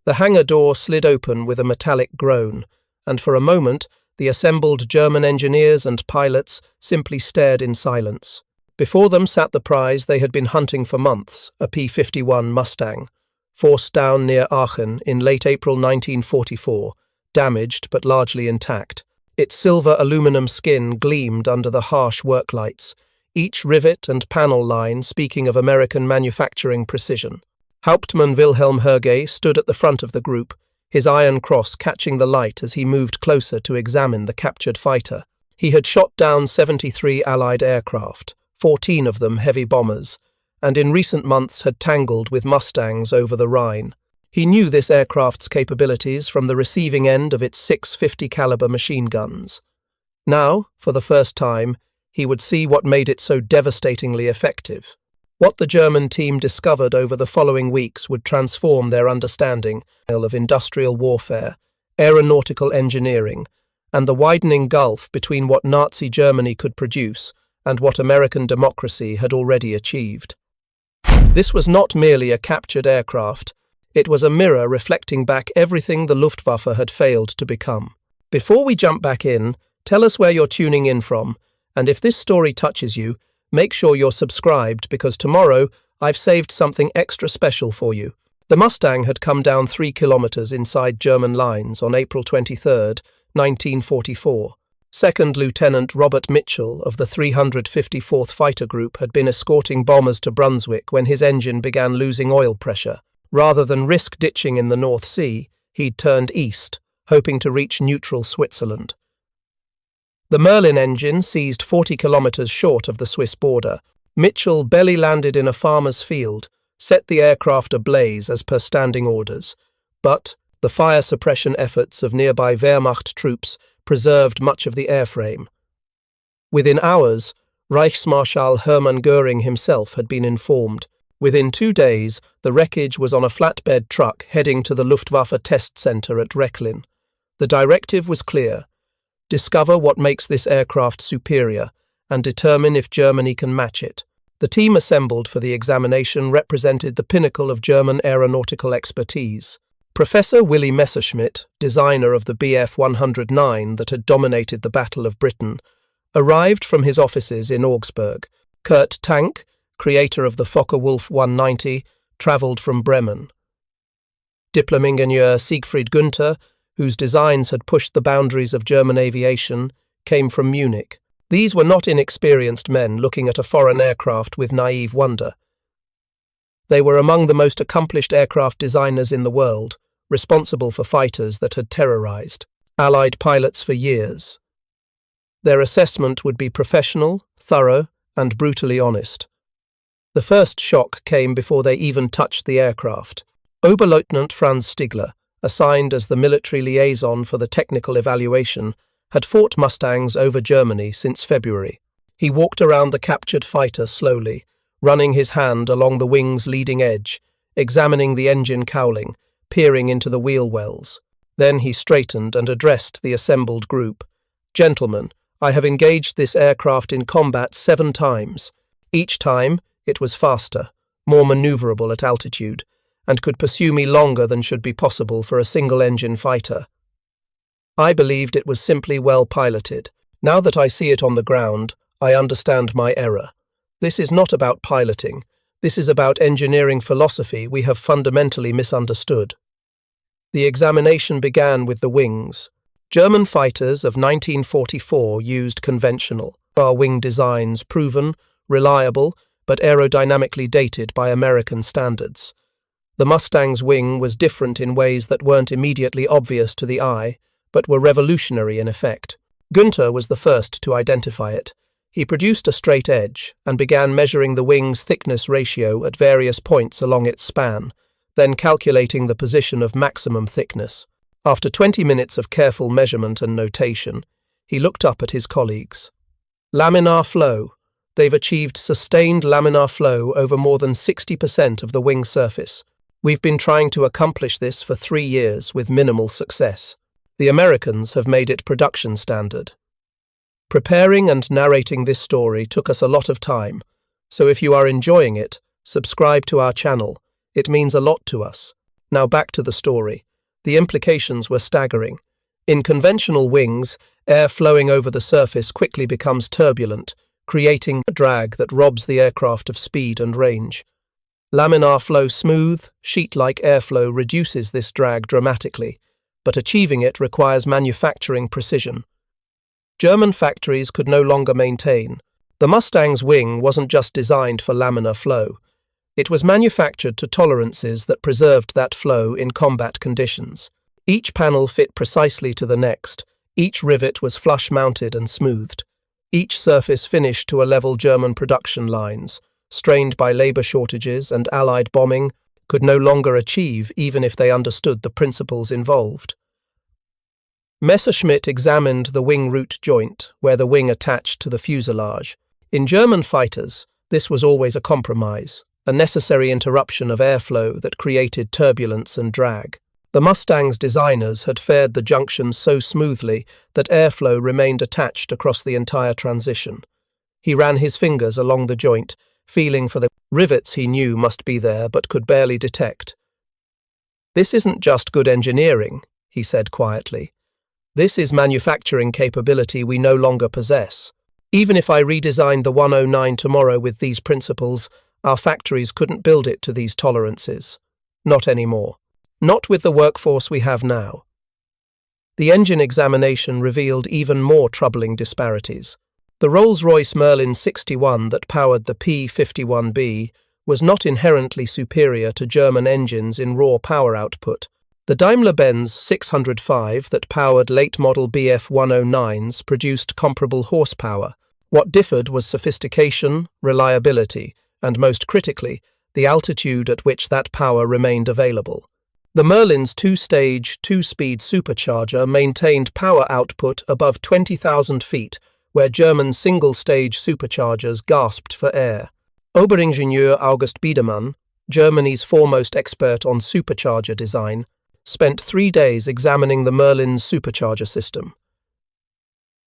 The hangar door slid open with a metallic groan, and for a moment the assembled German engineers and pilots simply stared in silence. Before them sat the prize they had been hunting for months, a P-51 Mustang, forced down near Aachen in late April 1944, damaged but largely intact. Its silver aluminum skin gleamed under the harsh worklights, each rivet and panel line speaking of American manufacturing precision. Hauptmann Wilhelm Herget stood at the front of the group, his iron cross catching the light as he moved closer to examine the captured fighter. He had shot down 73 Allied aircraft, 14 of them heavy bombers, and in recent months had tangled with Mustangs over the Rhine. He knew this aircraft's capabilities from the receiving end of its 650 caliber machine guns. Now, for the first time, he would see what made it so devastatingly effective. What the German team discovered over the following weeks would transform their understanding of industrial warfare, aeronautical engineering, and the widening gulf between what Nazi Germany could produce and what American democracy had already achieved. This was not merely a captured aircraft, it was a mirror reflecting back everything the Luftwaffe had failed to become. Before we jump back in, tell us where you're tuning in from, and if this story touches you, make sure you're subscribed because tomorrow I've saved something extra special for you. The Mustang had come down 3 kilometers inside German lines on April 23, 1944. Second Lieutenant Robert Mitchell of the 354th Fighter Group had been escorting bombers to Brunswick when his engine began losing oil pressure. Rather than risk ditching in the North Sea, he'd turned east, hoping to reach neutral Switzerland. The Merlin engine seized 40 kilometers short of the Swiss border. Mitchell belly landed in a farmer's field, set the aircraft ablaze as per standing orders. But the fire suppression efforts of nearby Wehrmacht troops preserved much of the airframe. Within hours, Reichsmarschall Hermann Göring himself had been informed. Within 2 days, the wreckage was on a flatbed truck heading to the Luftwaffe test center at Rechlin. The directive was clear: discover what makes this aircraft superior and determine if Germany can match it. The team assembled for the examination represented the pinnacle of German aeronautical expertise. Professor Willy Messerschmitt, designer of the Bf-109 that had dominated the Battle of Britain, arrived from his offices in Augsburg. Kurt Tank, creator of the Focke-Wulf 190, travelled from Bremen. Diplom-Ingenieur Siegfried Günther, whose designs had pushed the boundaries of German aviation, came from Munich. These were not inexperienced men looking at a foreign aircraft with naive wonder. They were among the most accomplished aircraft designers in the world, responsible for fighters that had terrorized Allied pilots for years. Their assessment would be professional, thorough, and brutally honest. The first shock came before they even touched the aircraft. Oberleutnant Franz Stigler, assigned as the military liaison for the technical evaluation, had fought Mustangs over Germany since February. He walked around the captured fighter slowly, running his hand along the wing's leading edge, examining the engine cowling, peering into the wheel wells. Then he straightened and addressed the assembled group. "Gentlemen, I have engaged this aircraft in combat 7 times. Each time, it was faster, more maneuverable at altitude, and could pursue me longer than should be possible for a single-engine fighter. I believed it was simply well piloted. Now that I see it on the ground, I understand my error. This is not about piloting. This is about engineering philosophy we have fundamentally misunderstood." The examination began with the wings. German fighters of 1944 used conventional wing designs, proven, reliable, but aerodynamically dated by American standards. The Mustang's wing was different in ways that weren't immediately obvious to the eye, but were revolutionary in effect. Günther was the first to identify it. He produced a straight edge and began measuring the wing's thickness ratio at various points along its span, then calculating the position of maximum thickness. After 20 minutes of careful measurement and notation, he looked up at his colleagues. "Laminar flow. They've achieved sustained laminar flow over more than 60% of the wing surface. We've been trying to accomplish this for 3 years with minimal success. The Americans have made it production standard." Preparing and narrating this story took us a lot of time, so if you are enjoying it, subscribe to our channel. It means a lot to us. Now back to the story. The implications were staggering. In conventional wings, air flowing over the surface quickly becomes turbulent, creating a drag that robs the aircraft of speed and range. Laminar flow smooth, sheet-like airflow reduces this drag dramatically, but achieving it requires manufacturing precision. German factories could no longer maintain. The Mustang's wing wasn't just designed for laminar flow. It was manufactured to tolerances that preserved that flow in combat conditions. Each panel fit precisely to the next. Each rivet was flush-mounted and smoothed. Each surface finished to a level German production lines, strained by labour shortages and Allied bombing, could no longer achieve even if they understood the principles involved. Messerschmitt examined the wing root joint, where the wing attached to the fuselage. In German fighters, this was always a compromise, a necessary interruption of airflow that created turbulence and drag. The Mustang's designers had fared the junctions so smoothly that airflow remained attached across the entire transition. He ran his fingers along the joint, feeling for the rivets he knew must be there but could barely detect. "This isn't just good engineering," he said quietly. "This is manufacturing capability we no longer possess. Even if I redesigned the 109 tomorrow with these principles, our factories couldn't build it to these tolerances. Not anymore. Not with the workforce we have now." The engine examination revealed even more troubling disparities. The Rolls-Royce Merlin 61 that powered the P-51B was not inherently superior to German engines in raw power output. The Daimler-Benz 605 that powered late-model Bf-109s produced comparable horsepower. What differed was sophistication, reliability, and most critically, the altitude at which that power remained available. The Merlin's two-stage, two-speed supercharger maintained power output above 20,000 feet, where German single-stage superchargers gasped for air. Oberingenieur August Biedermann, Germany's foremost expert on supercharger design, spent 3 days examining the Merlin's supercharger system.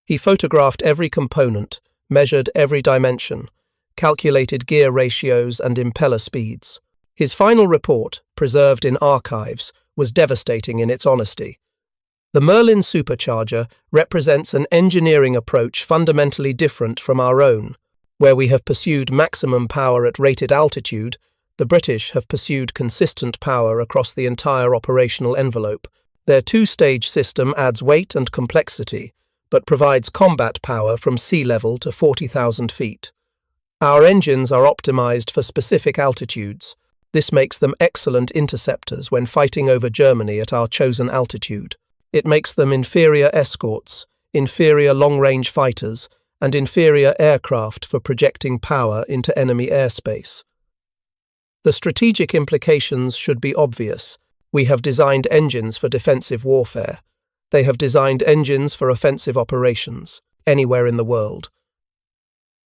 He photographed every component, measured every dimension, calculated gear ratios and impeller speeds. His final report, preserved in archives, was devastating in its honesty. The Merlin supercharger represents an engineering approach fundamentally different from our own. Where we have pursued maximum power at rated altitude, the British have pursued consistent power across the entire operational envelope. Their two-stage system adds weight and complexity, but provides combat power from sea level to 40,000 feet. Our engines are optimized for specific altitudes. This makes them excellent interceptors when fighting over Germany at our chosen altitude. It makes them inferior escorts, inferior long-range fighters, and inferior aircraft for projecting power into enemy airspace. The strategic implications should be obvious. We have designed engines for defensive warfare. They have designed engines for offensive operations, anywhere in the world.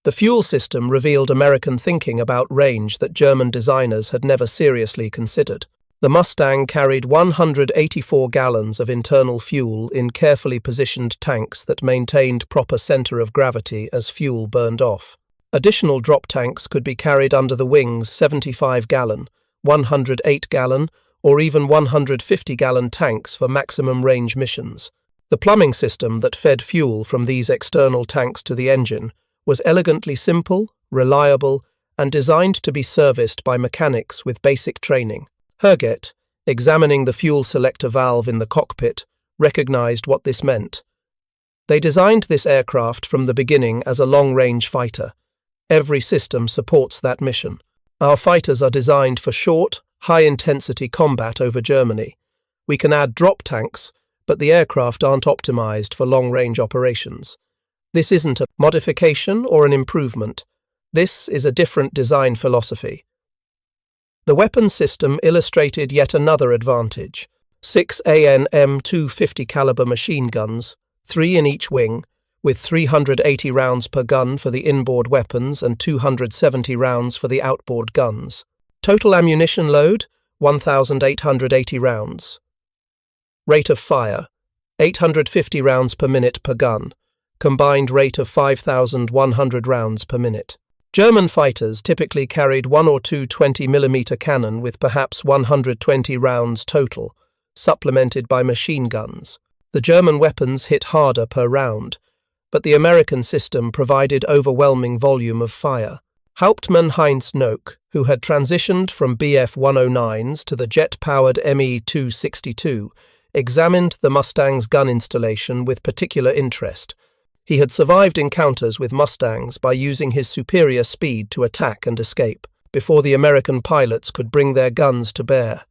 The fuel system revealed American thinking about range that German designers had never seriously considered. The Mustang carried 184 gallons of internal fuel in carefully positioned tanks that maintained proper center of gravity as fuel burned off. Additional drop tanks could be carried under the wings 75-gallon, 108-gallon, or even 150-gallon tanks for maximum range missions. The plumbing system that fed fuel from these external tanks to the engine was elegantly simple, reliable, and designed to be serviced by mechanics with basic training. Herget, examining the fuel selector valve in the cockpit, recognized what this meant. They designed this aircraft from the beginning as a long-range fighter. Every system supports that mission. Our fighters are designed for short, high-intensity combat over Germany. We can add drop tanks, but the aircraft aren't optimized for long-range operations. This isn't a modification or an improvement. This is a different design philosophy. The weapon system illustrated yet another advantage. 6 AN M250 caliber machine guns, 3 in each wing, with 380 rounds per gun for the inboard weapons and 270 rounds for the outboard guns. Total ammunition load, 1,880 rounds. Rate of fire, 850 rounds per minute per gun. Combined rate of 5,100 rounds per minute. German fighters typically carried one or two 20mm cannon with perhaps 120 rounds total, supplemented by machine guns. The German weapons hit harder per round, but the American system provided overwhelming volume of fire. Hauptmann Heinz Nock, who had transitioned from Bf-109s to the jet-powered Me-262, examined the Mustang's gun installation with particular interest. He had survived encounters with Mustangs by using his superior speed to attack and escape, before the American pilots could bring their guns to bear.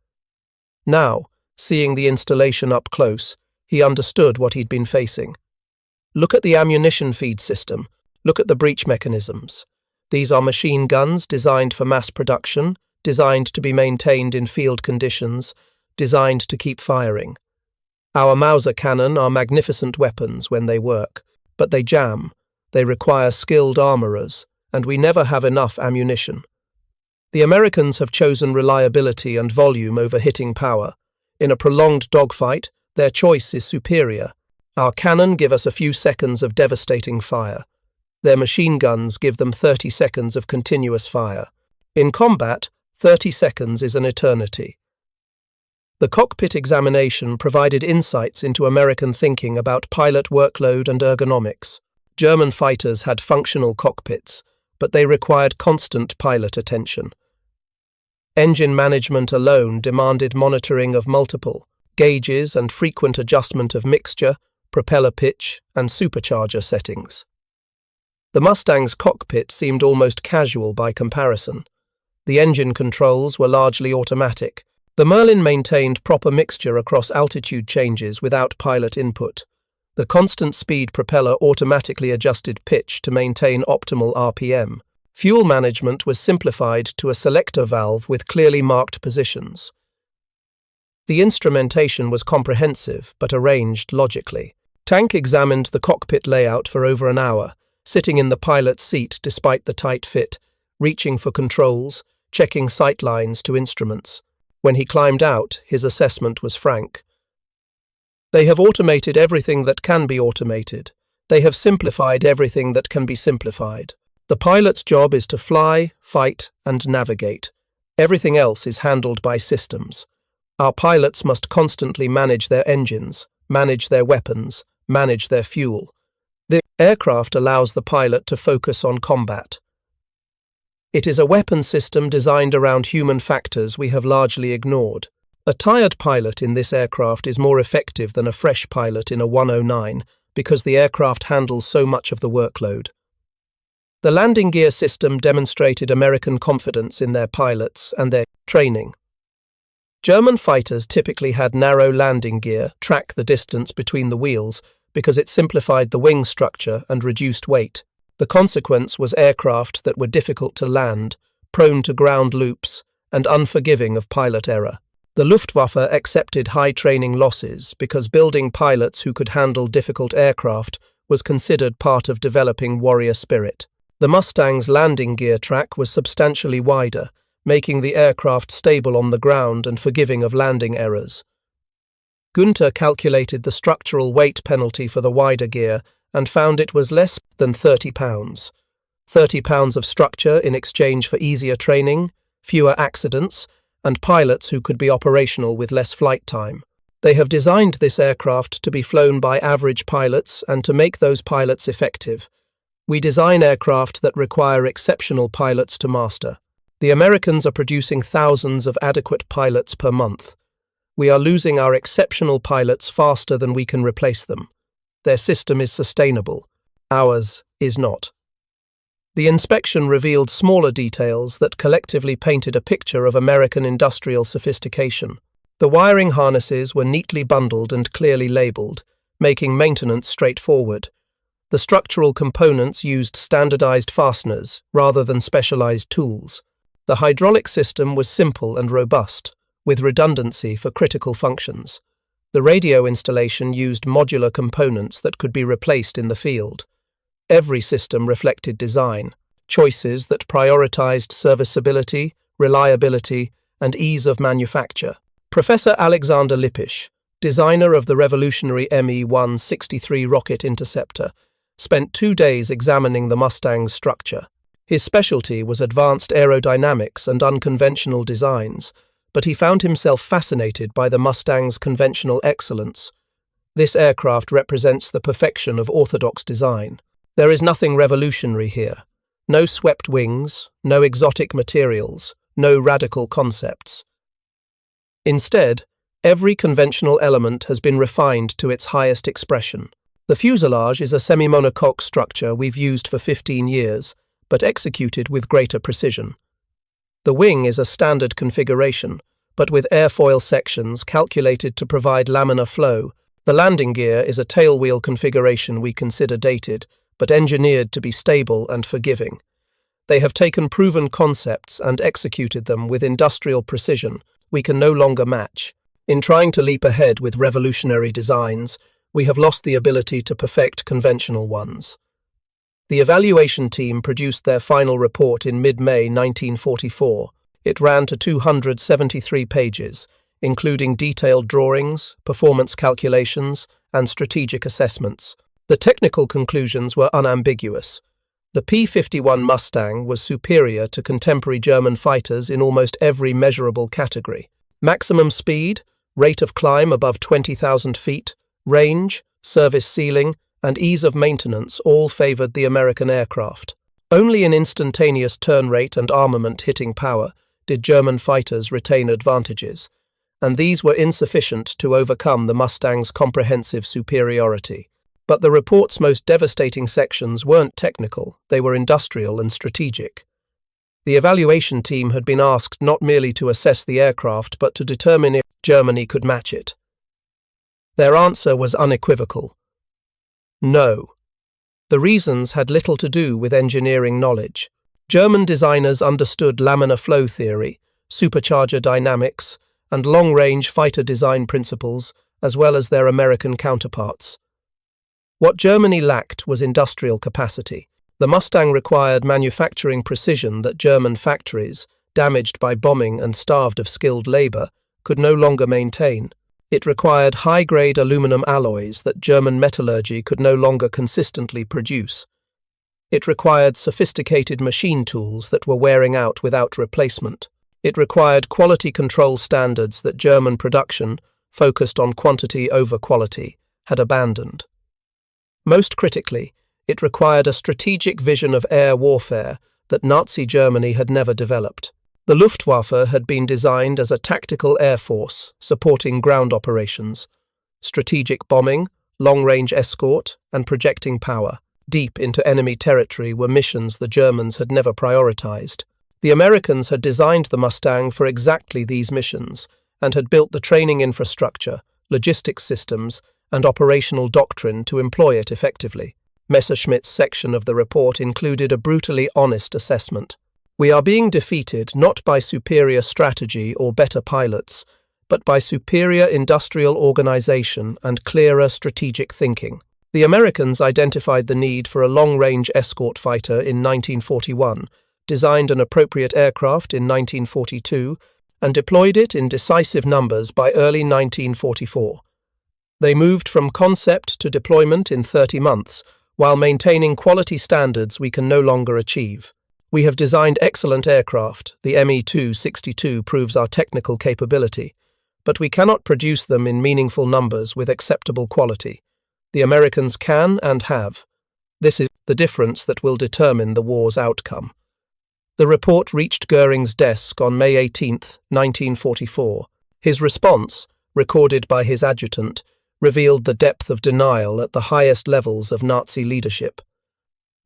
Now, seeing the installation up close, he understood what he'd been facing. Look at the ammunition feed system. Look at the breech mechanisms. These are machine guns designed for mass production, designed to be maintained in field conditions, designed to keep firing. Our Mauser cannon are magnificent weapons when they work, but they jam, they require skilled armourers, and we never have enough ammunition. The Americans have chosen reliability and volume over hitting power. In a prolonged dogfight, their choice is superior. Our cannon give us a few seconds of devastating fire. Their machine guns give them 30 seconds of continuous fire. In combat, 30 seconds is an eternity. The cockpit examination provided insights into American thinking about pilot workload and ergonomics. German fighters had functional cockpits, but they required constant pilot attention. Engine management alone demanded monitoring of multiple gauges and frequent adjustment of mixture, propeller pitch, and supercharger settings. The Mustang's cockpit seemed almost casual by comparison. The engine controls were largely automatic. The Merlin maintained proper mixture across altitude changes without pilot input. The constant speed propeller automatically adjusted pitch to maintain optimal RPM. Fuel management was simplified to a selector valve with clearly marked positions. The instrumentation was comprehensive but arranged logically. Tank examined the cockpit layout for over an hour, sitting in the pilot's seat despite the tight fit, reaching for controls, checking sight lines to instruments. When he climbed out, his assessment was frank. They have automated everything that can be automated. They have simplified everything that can be simplified. The pilot's job is to fly, fight, and navigate. Everything else is handled by systems. Our pilots must constantly manage their engines, manage their weapons, manage their fuel. The aircraft allows the pilot to focus on combat. It is a weapon system designed around human factors we have largely ignored. A tired pilot in this aircraft is more effective than a fresh pilot in a 109 because the aircraft handles so much of the workload. The landing gear system demonstrated American confidence in their pilots and their training. German fighters typically had narrow landing gear track the distance between the wheels because it simplified the wing structure and reduced weight. The consequence was aircraft that were difficult to land, prone to ground loops, and unforgiving of pilot error. The Luftwaffe accepted high training losses because building pilots who could handle difficult aircraft was considered part of developing warrior spirit. The Mustang's landing gear track was substantially wider, making the aircraft stable on the ground and forgiving of landing errors. Günther calculated the structural weight penalty for the wider gear and found it was less than 30 pounds. 30 pounds of structure in exchange for easier training, fewer accidents, and pilots who could be operational with less flight time. They have designed this aircraft to be flown by average pilots and to make those pilots effective. We design aircraft that require exceptional pilots to master. The Americans are producing thousands of adequate pilots per month. We are losing our exceptional pilots faster than we can replace them. Their system is sustainable. Ours is not. The inspection revealed smaller details that collectively painted a picture of American industrial sophistication. The wiring harnesses were neatly bundled and clearly labelled, making maintenance straightforward. The structural components used standardized fasteners rather than specialized tools. The hydraulic system was simple and robust, with redundancy for critical functions. The radio installation used modular components that could be replaced in the field. Every system reflected design, choices that prioritized serviceability, reliability, and ease of manufacture. Professor Alexander Lippisch, designer of the revolutionary Me-163 rocket interceptor, spent 2 days examining the Mustang's structure. His specialty was advanced aerodynamics and unconventional designs, but he found himself fascinated by the Mustang's conventional excellence. This aircraft represents the perfection of orthodox design. There is nothing revolutionary here. No swept wings, no exotic materials, no radical concepts. Instead, every conventional element has been refined to its highest expression. The fuselage is a semi-monocoque structure we've used for 15 years, but executed with greater precision. The wing is a standard configuration, but with airfoil sections calculated to provide laminar flow. The landing gear is a tailwheel configuration we consider dated, but engineered to be stable and forgiving. They have taken proven concepts and executed them with industrial precision we can no longer match. In trying to leap ahead with revolutionary designs, we have lost the ability to perfect conventional ones. The evaluation team produced their final report in mid-May 1944. It ran to 273 pages, including detailed drawings, performance calculations, and strategic assessments. The technical conclusions were unambiguous. The P-51 Mustang was superior to contemporary German fighters in almost every measurable category. Maximum speed, rate of climb above 20,000 feet, range, service ceiling, and ease of maintenance all favored the American aircraft. Only in instantaneous turn rate and armament hitting power did German fighters retain advantages, and these were insufficient to overcome the Mustang's comprehensive superiority. But the report's most devastating sections weren't technical, they were industrial and strategic. The evaluation team had been asked not merely to assess the aircraft, but to determine if Germany could match it. Their answer was unequivocal. No. The reasons had little to do with engineering knowledge. German designers understood laminar flow theory, supercharger dynamics, and long-range fighter design principles, as well as their American counterparts. What Germany lacked was industrial capacity. The Mustang required manufacturing precision that German factories, damaged by bombing and starved of skilled labor, could no longer maintain. It required high-grade aluminum alloys that German metallurgy could no longer consistently produce. It required sophisticated machine tools that were wearing out without replacement. It required quality control standards that German production, focused on quantity over quality, had abandoned. Most critically, it required a strategic vision of air warfare that Nazi Germany had never developed. The Luftwaffe had been designed as a tactical air force supporting ground operations, strategic bombing, long-range escort, and projecting power. Deep into enemy territory were missions the Germans had never prioritized. The Americans had designed the Mustang for exactly these missions and had built the training infrastructure, logistics systems, and operational doctrine to employ it effectively. Messerschmitt's section of the report included a brutally honest assessment. We are being defeated not by superior strategy or better pilots, but by superior industrial organization and clearer strategic thinking. The Americans identified the need for a long-range escort fighter in 1941, designed an appropriate aircraft in 1942, and deployed it in decisive numbers by early 1944. They moved from concept to deployment in 30 months, while maintaining quality standards we can no longer achieve. We have designed excellent aircraft, the Me-262 proves our technical capability, but we cannot produce them in meaningful numbers with acceptable quality. The Americans can and have. This is the difference that will determine the war's outcome. The report reached Goering's desk on May 18, 1944. His response, recorded by his adjutant, revealed the depth of denial at the highest levels of Nazi leadership.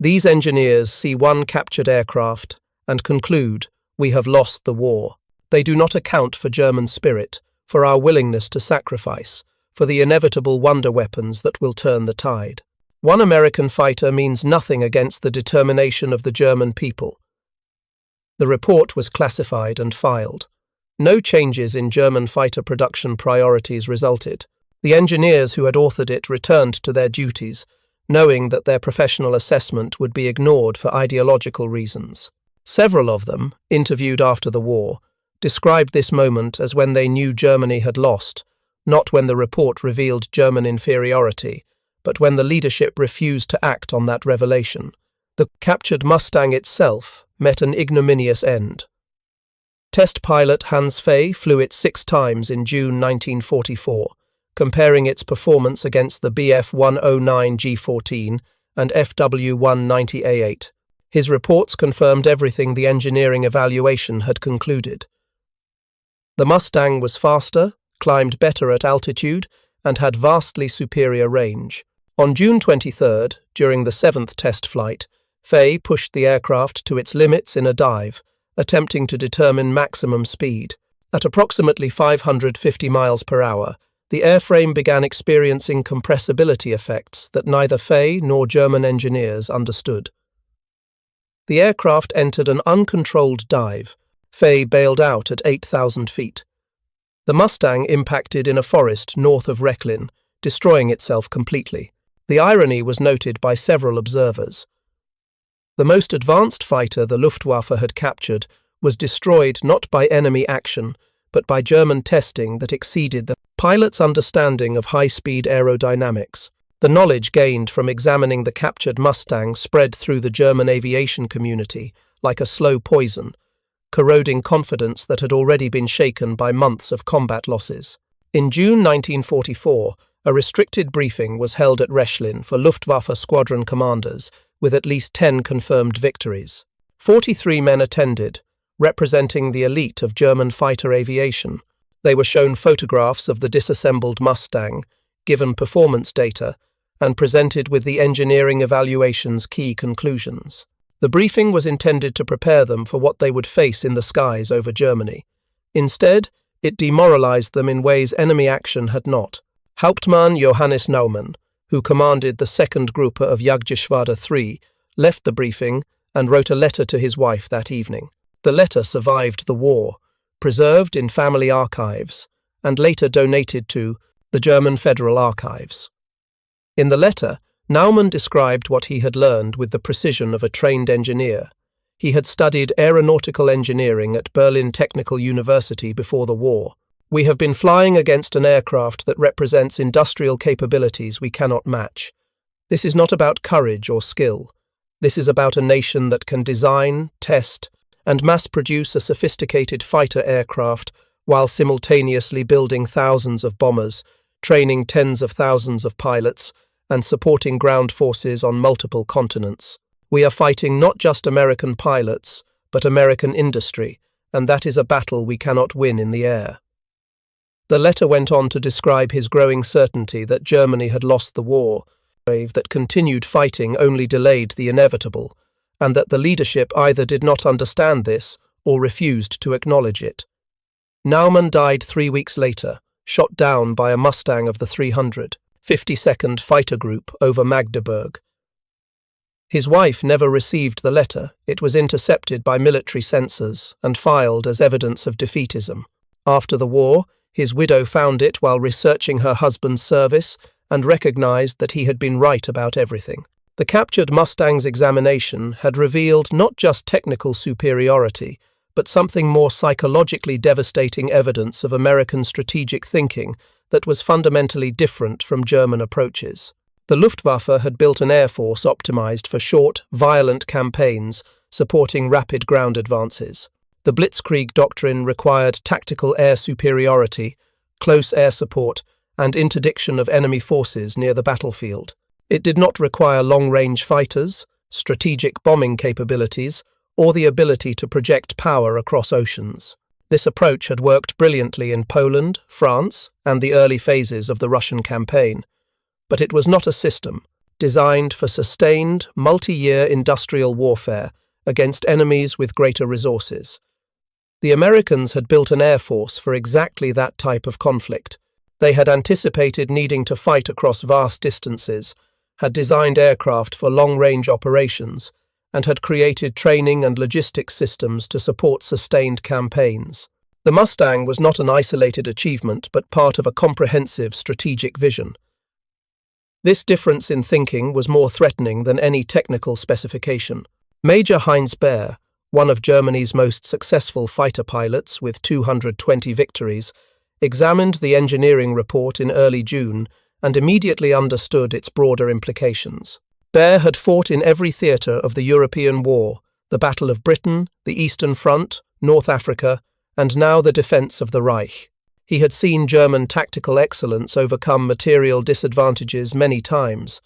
These engineers see one captured aircraft and conclude, "We have lost the war." They do not account for German spirit, for our willingness to sacrifice, for the inevitable wonder weapons that will turn the tide. One American fighter means nothing against the determination of the German people. The report was classified and filed. No changes in German fighter production priorities resulted. The engineers who had authored it returned to their duties, knowing that their professional assessment would be ignored for ideological reasons. Several of them, interviewed after the war, described this moment as when they knew Germany had lost, not when the report revealed German inferiority, but when the leadership refused to act on that revelation. The captured Mustang itself met an ignominious end. Test pilot Hans Fay flew it 6 times in June 1944, comparing its performance against the Bf-109 G14 and FW-190A8. His reports confirmed everything the engineering evaluation had concluded. The Mustang was faster, climbed better at altitude, and had vastly superior range. On June 23, during the 7th test flight, Fay pushed the aircraft to its limits in a dive, attempting to determine maximum speed. At approximately 550 miles per hour, the airframe began experiencing compressibility effects that neither Fay nor German engineers understood. The aircraft entered an uncontrolled dive. Fay bailed out at 8,000 feet. The Mustang impacted in a forest north of Rechlin, destroying itself completely. The irony was noted by several observers. The most advanced fighter the Luftwaffe had captured was destroyed not by enemy action, but by German testing that exceeded the pilot's understanding of high-speed aerodynamics. The knowledge gained from examining the captured Mustang spread through the German aviation community like a slow poison, corroding confidence that had already been shaken by months of combat losses. In June 1944, a restricted briefing was held at Rechlin for Luftwaffe squadron commanders, with at least 10 confirmed victories. 43 men attended, representing the elite of German fighter aviation. They were shown photographs of the disassembled Mustang, given performance data, and presented with the engineering evaluation's key conclusions. The briefing was intended to prepare them for what they would face in the skies over Germany. Instead, it demoralized them in ways enemy action had not. Hauptmann Johannes Naumann, who commanded the 2nd Gruppe of Jagdgeschwader 3, left the briefing and wrote a letter to his wife that evening. The letter survived the war, preserved in family archives, and later donated to the German Federal Archives. In the letter, Naumann described what he had learned with the precision of a trained engineer. He had studied aeronautical engineering at Berlin Technical University before the war. "We have been flying against an aircraft that represents industrial capabilities we cannot match. This is not about courage or skill. This is about a nation that can design, test, and mass-produce a sophisticated fighter aircraft while simultaneously building thousands of bombers, training tens of thousands of pilots, and supporting ground forces on multiple continents. We are fighting not just American pilots, but American industry, and that is a battle we cannot win in the air." The letter went on to describe his growing certainty that Germany had lost the war, that continued fighting only delayed the inevitable, and that the leadership either did not understand this or refused to acknowledge it. Naumann died 3 weeks later, shot down by a Mustang of the 352nd Fighter Group over Magdeburg. His wife never received the letter. It was intercepted by military censors and filed as evidence of defeatism. After the war, his widow found it while researching her husband's service and recognized that he had been right about everything. The captured Mustang's examination had revealed not just technical superiority, but something more psychologically devastating evidence of American strategic thinking that was fundamentally different from German approaches. The Luftwaffe had built an air force optimized for short, violent campaigns, supporting rapid ground advances. The Blitzkrieg doctrine required tactical air superiority, close air support, and interdiction of enemy forces near the battlefield. It did not require long-range fighters, strategic bombing capabilities, or the ability to project power across oceans. This approach had worked brilliantly in Poland, France, and the early phases of the Russian campaign. But it was not a system designed for sustained, multi-year industrial warfare against enemies with greater resources. The Americans had built an air force for exactly that type of conflict. They had anticipated needing to fight across vast distances, had designed aircraft for long-range operations, and had created training and logistics systems to support sustained campaigns. The Mustang was not an isolated achievement, but part of a comprehensive strategic vision. This difference in thinking was more threatening than any technical specification. Major Heinz Baer, one of Germany's most successful fighter pilots with 220 victories, examined the engineering report in early June and immediately understood its broader implications. Bear had fought in every theatre of the European War, the Battle of Britain, the Eastern Front, North Africa, and now the defence of the Reich. He had seen German tactical excellence overcome material disadvantages many times,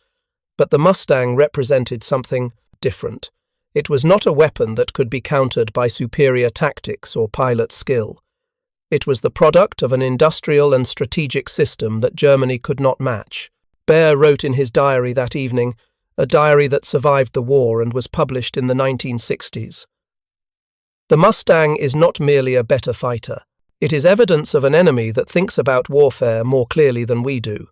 but the Mustang represented something different. It was not a weapon that could be countered by superior tactics or pilot skill. It was the product of an industrial and strategic system that Germany could not match. Bear wrote in his diary that evening, a diary that survived the war and was published in the 1960s. The Mustang is not merely a better fighter. It is evidence of an enemy that thinks about warfare more clearly than we do.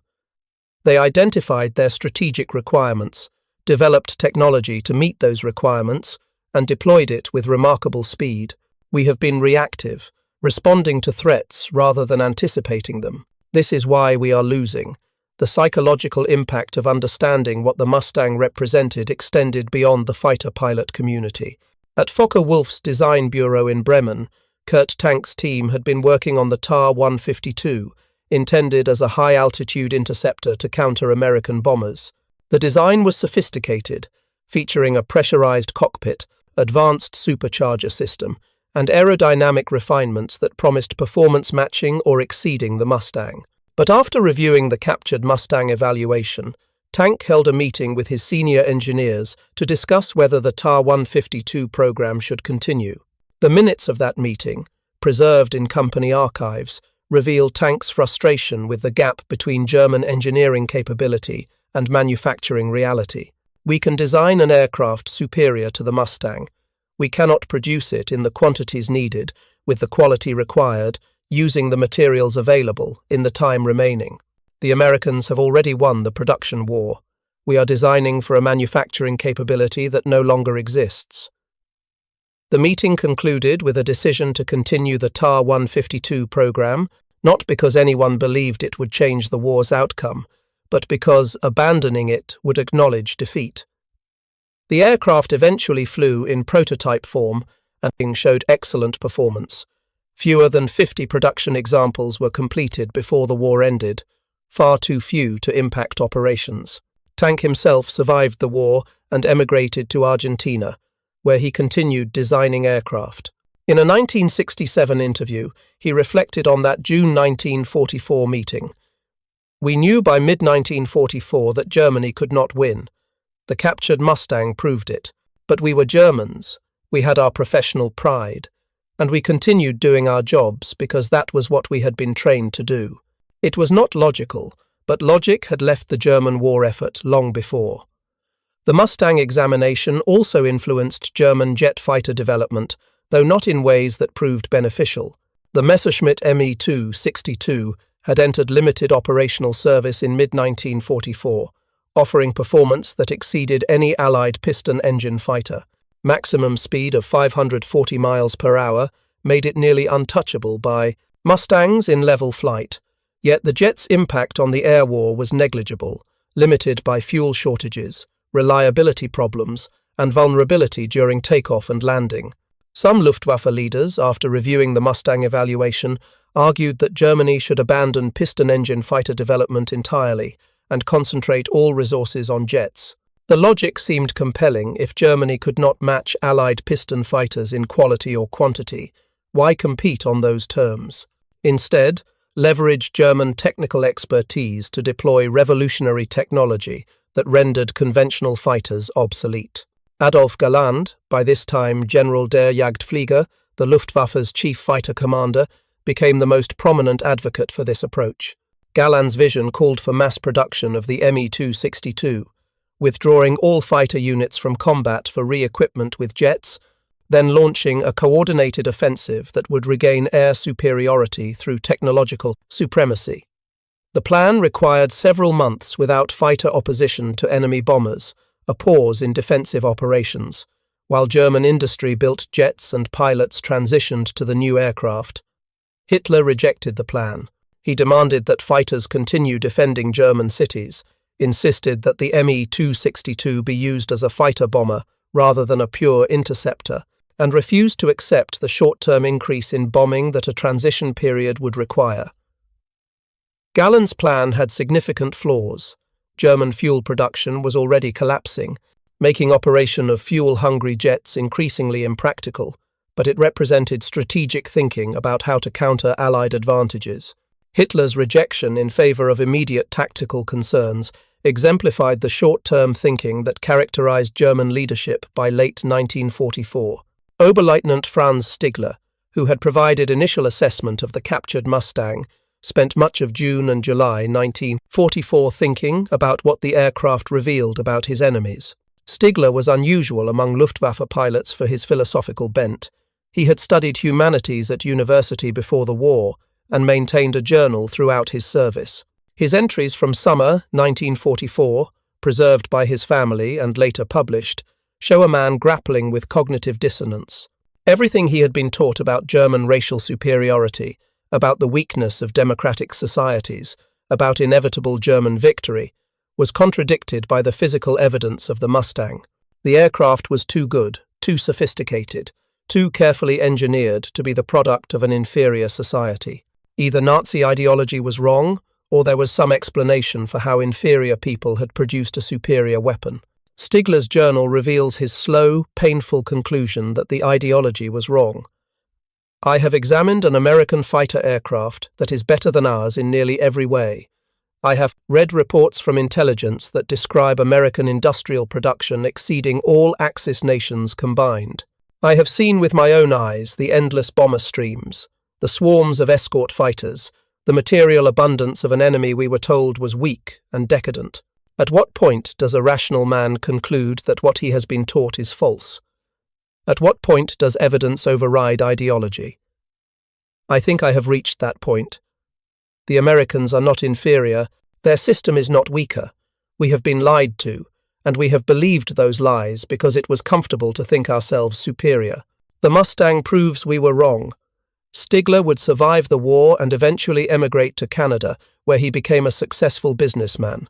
They identified their strategic requirements, developed technology to meet those requirements, and deployed it with remarkable speed. We have been reactive, responding to threats rather than anticipating them. This is why we are losing. The psychological impact of understanding what the Mustang represented extended beyond the fighter-pilot community. At Focke-Wulf's design bureau in Bremen, Kurt Tank's team had been working on the Ta-152, intended as a high-altitude interceptor to counter American bombers. The design was sophisticated, featuring a pressurized cockpit, advanced supercharger system, and aerodynamic refinements that promised performance matching or exceeding the Mustang. But after reviewing the captured Mustang evaluation, Tank held a meeting with his senior engineers to discuss whether the Ta-152 program should continue. The minutes of that meeting, preserved in company archives, reveal Tank's frustration with the gap between German engineering capability and manufacturing reality. We can design an aircraft superior to the Mustang. We cannot produce it in the quantities needed, with the quality required, using the materials available in the time remaining. The Americans have already won the production war. We are designing for a manufacturing capability that no longer exists. The meeting concluded with a decision to continue the Ta-152 program, not because anyone believed it would change the war's outcome, but because abandoning it would acknowledge defeat. The aircraft eventually flew in prototype form and showed excellent performance. Fewer than 50 production examples were completed before the war ended, far too few to impact operations. Tank himself survived the war and emigrated to Argentina, where he continued designing aircraft. In a 1967 interview, he reflected on that June 1944 meeting. "We knew by mid-1944 that Germany could not win. The captured Mustang proved it. But we were Germans. We had our professional pride. And we continued doing our jobs because that was what we had been trained to do. It was not logical, but logic had left the German war effort long before." The Mustang examination also influenced German jet fighter development, though not in ways that proved beneficial. The Messerschmitt Me-262 had entered limited operational service in mid-1944, offering performance that exceeded any Allied piston engine fighter. Maximum speed of 540 miles per hour made it nearly untouchable by Mustangs in level flight, yet the jet's impact on the air war was negligible, limited by fuel shortages, reliability problems, and vulnerability during takeoff and landing. Some Luftwaffe leaders, after reviewing the Mustang evaluation, argued that Germany should abandon piston engine fighter development entirely and concentrate all resources on jets. The logic seemed compelling. If Germany could not match Allied piston fighters in quality or quantity, why compete on those terms? Instead, leverage German technical expertise to deploy revolutionary technology that rendered conventional fighters obsolete. Adolf Galland, by this time General der Jagdflieger, the Luftwaffe's chief fighter commander, became the most prominent advocate for this approach. Galland's vision called for mass production of the Me-262, withdrawing all fighter units from combat for re-equipment with jets, then launching a coordinated offensive that would regain air superiority through technological supremacy. The plan required several months without fighter opposition to enemy bombers, a pause in defensive operations, while German industry built jets and pilots transitioned to the new aircraft. Hitler rejected the plan. He demanded that fighters continue defending German cities, insisted that the Me-262 be used as a fighter bomber rather than a pure interceptor, and refused to accept the short-term increase in bombing that a transition period would require. Galland's plan had significant flaws. German fuel production was already collapsing, making operation of fuel-hungry jets increasingly impractical, but it represented strategic thinking about how to counter Allied advantages. Hitler's rejection in favor of immediate tactical concerns exemplified the short-term thinking that characterized German leadership by late 1944. Oberleutnant Franz Stigler, who had provided initial assessment of the captured Mustang, spent much of June and July 1944 thinking about what the aircraft revealed about his enemies. Stigler was unusual among Luftwaffe pilots for his philosophical bent. He had studied humanities at university before the war and maintained a journal throughout his service. His entries from summer 1944, preserved by his family and later published, show a man grappling with cognitive dissonance. Everything he had been taught about German racial superiority, about the weakness of democratic societies, about inevitable German victory, was contradicted by the physical evidence of the Mustang. The aircraft was too good, too sophisticated, too carefully engineered to be the product of an inferior society. Either Nazi ideology was wrong, or there was some explanation for how inferior people had produced a superior weapon. Stigler's journal reveals his slow, painful conclusion that the ideology was wrong. I have examined an American fighter aircraft that is better than ours in nearly every way. I have read reports from intelligence that describe American industrial production exceeding all Axis nations combined. I have seen with my own eyes the endless bomber streams, the swarms of escort fighters, the material abundance of an enemy we were told was weak and decadent. At what point does a rational man conclude that what he has been taught is false? At what point does evidence override ideology? I think I have reached that point. The Americans are not inferior, their system is not weaker. We have been lied to, and we have believed those lies because it was comfortable to think ourselves superior. The Mustang proves we were wrong. Stigler would survive the war and eventually emigrate to Canada, where he became a successful businessman.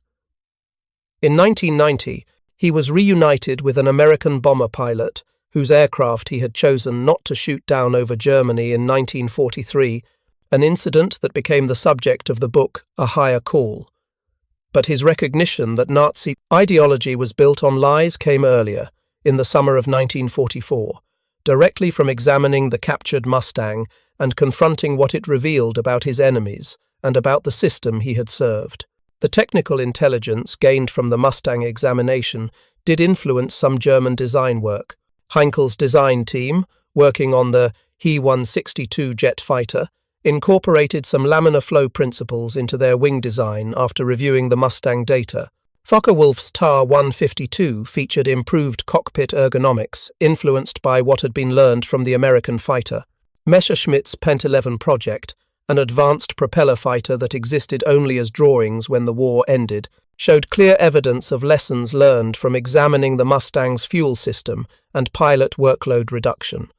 In 1990, he was reunited with an American bomber pilot whose aircraft he had chosen not to shoot down over Germany in 1943, an incident that became the subject of the book A Higher Call. But his recognition that Nazi ideology was built on lies came earlier, in the summer of 1944, directly from examining the captured Mustang and confronting what it revealed about his enemies and about the system he had served. The technical intelligence gained from the Mustang examination did influence some German design work. Heinkel's design team, working on the He-162 jet fighter, incorporated some laminar flow principles into their wing design after reviewing the Mustang data. Focke-Wulf's TAR-152 featured improved cockpit ergonomics, influenced by what had been learned from the American fighter. Messerschmitt's Pent-11 project, an advanced propeller fighter that existed only as drawings when the war ended, showed clear evidence of lessons learned from examining the Mustang's fuel system and pilot workload reduction.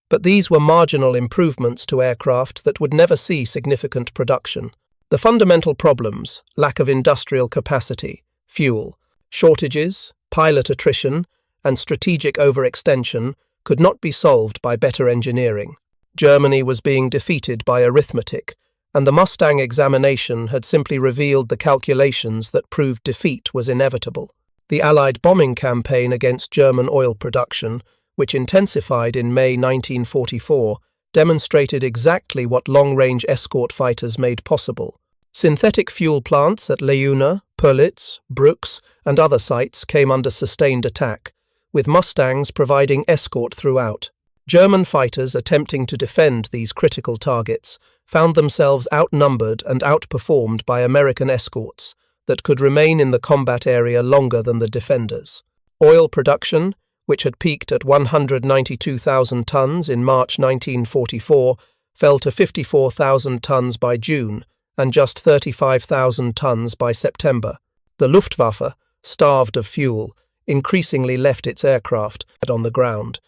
But these were marginal improvements to aircraft that would never see significant production. The fundamental problems, lack of industrial capacity, fuel, shortages, pilot attrition, and strategic overextension, could not be solved by better engineering. Germany was being defeated by arithmetic, and the Mustang examination had simply revealed the calculations that proved defeat was inevitable. The Allied bombing campaign against German oil production, which intensified in May 1944, demonstrated exactly what long-range escort fighters made possible. Synthetic fuel plants at Leuna, Pörlitz, Brooks, and other sites came under sustained attack, with Mustangs providing escort throughout. German fighters attempting to defend these critical targets found themselves outnumbered and outperformed by American escorts that could remain in the combat area longer than the defenders. Oil production, which had peaked at 192,000 tons in March 1944, fell to 54,000 tons by June and just 35,000 tons by September. The Luftwaffe, starved of fuel, increasingly left its aircraft on the ground.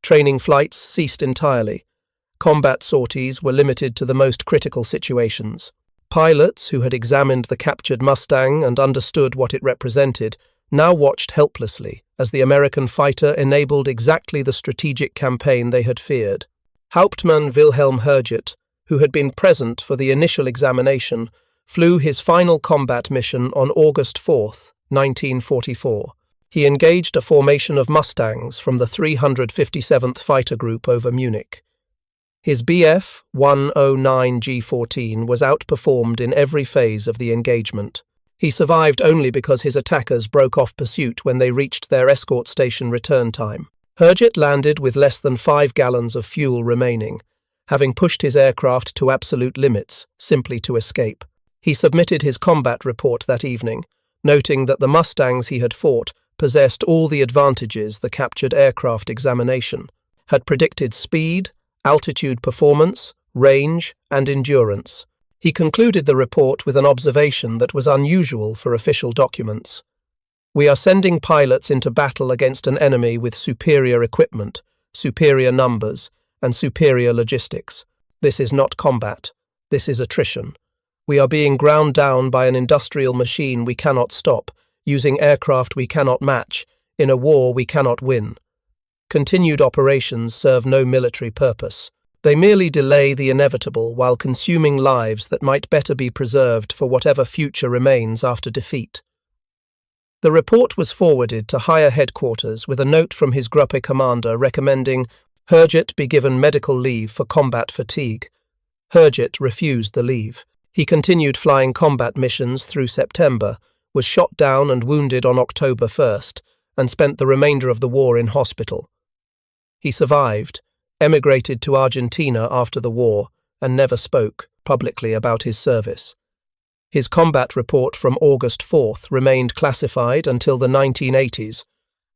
Training flights ceased entirely. Combat sorties were limited to the most critical situations. Pilots who had examined the captured Mustang and understood what it represented now watched helplessly as the American fighter enabled exactly the strategic campaign they had feared. Hauptmann Wilhelm Herget, who had been present for the initial examination, flew his final combat mission on August 4, 1944. He engaged a formation of Mustangs from the 357th Fighter Group over Munich. His Bf 109 G14 was outperformed in every phase of the engagement. He survived only because his attackers broke off pursuit when they reached their escort station return time. Herget landed with less than 5 gallons of fuel remaining, having pushed his aircraft to absolute limits, simply to escape. He submitted his combat report that evening, noting that the Mustangs he had fought possessed all the advantages the captured aircraft examination had predicted: speed, altitude performance, range, and endurance. He concluded the report with an observation that was unusual for official documents. "We are sending pilots into battle against an enemy with superior equipment, superior numbers, and superior logistics. This is not combat. This is attrition. We are being ground down by an industrial machine we cannot stop, using aircraft we cannot match, in a war we cannot win. Continued operations serve no military purpose. They merely delay the inevitable while consuming lives that might better be preserved for whatever future remains after defeat." The report was forwarded to higher headquarters with a note from his Gruppe commander recommending Herget be given medical leave for combat fatigue. Herget refused the leave. He continued flying combat missions through September, was shot down and wounded on October 1st, and spent the remainder of the war in hospital. He survived, emigrated to Argentina after the war, and never spoke publicly about his service. His combat report from August 4th remained classified until the 1980s,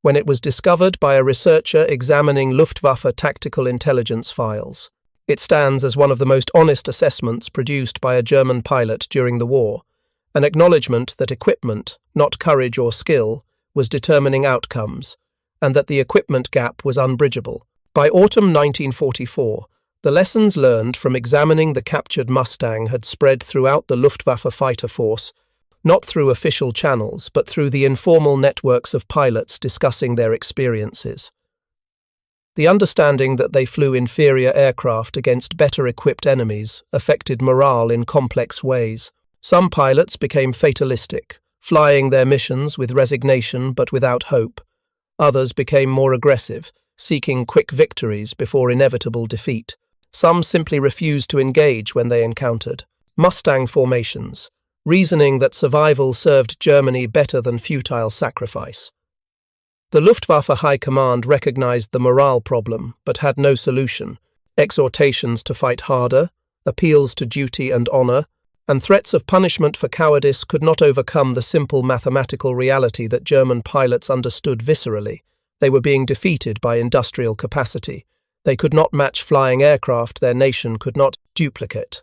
when it was discovered by a researcher examining Luftwaffe tactical intelligence files. It stands as one of the most honest assessments produced by a German pilot during the war, an acknowledgement that equipment, not courage or skill, was determining outcomes, and that the equipment gap was unbridgeable. By autumn 1944, the lessons learned from examining the captured Mustang had spread throughout the Luftwaffe fighter force, not through official channels, but through the informal networks of pilots discussing their experiences. The understanding that they flew inferior aircraft against better-equipped enemies affected morale in complex ways. Some pilots became fatalistic, flying their missions with resignation but without hope. Others became more aggressive, seeking quick victories before inevitable defeat. Some simply refused to engage when they encountered Mustang formations, reasoning that survival served Germany better than futile sacrifice. The Luftwaffe High Command recognized the morale problem but had no solution. Exhortations to fight harder, appeals to duty and honor, and threats of punishment for cowardice could not overcome the simple mathematical reality that German pilots understood viscerally. They were being defeated by industrial capacity. They could not match flying aircraft their nation could not duplicate.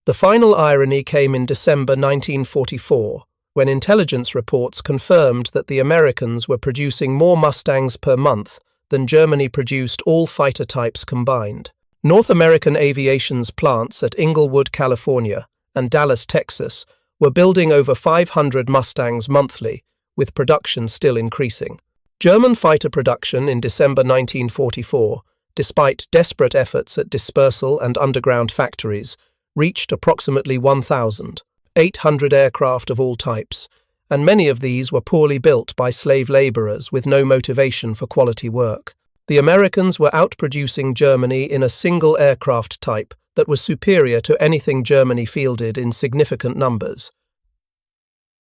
The final irony came in December 1944, when intelligence reports confirmed that the Americans were producing more Mustangs per month than Germany produced all fighter types combined. North American Aviation's plants at Inglewood, California, and Dallas, Texas, were building over 500 Mustangs monthly, with production still increasing. German fighter production in December 1944, despite desperate efforts at dispersal and underground factories, reached approximately 1,800 aircraft of all types, and many of these were poorly built by slave laborers with no motivation for quality work. The Americans were outproducing Germany in a single aircraft type that was superior to anything Germany fielded in significant numbers.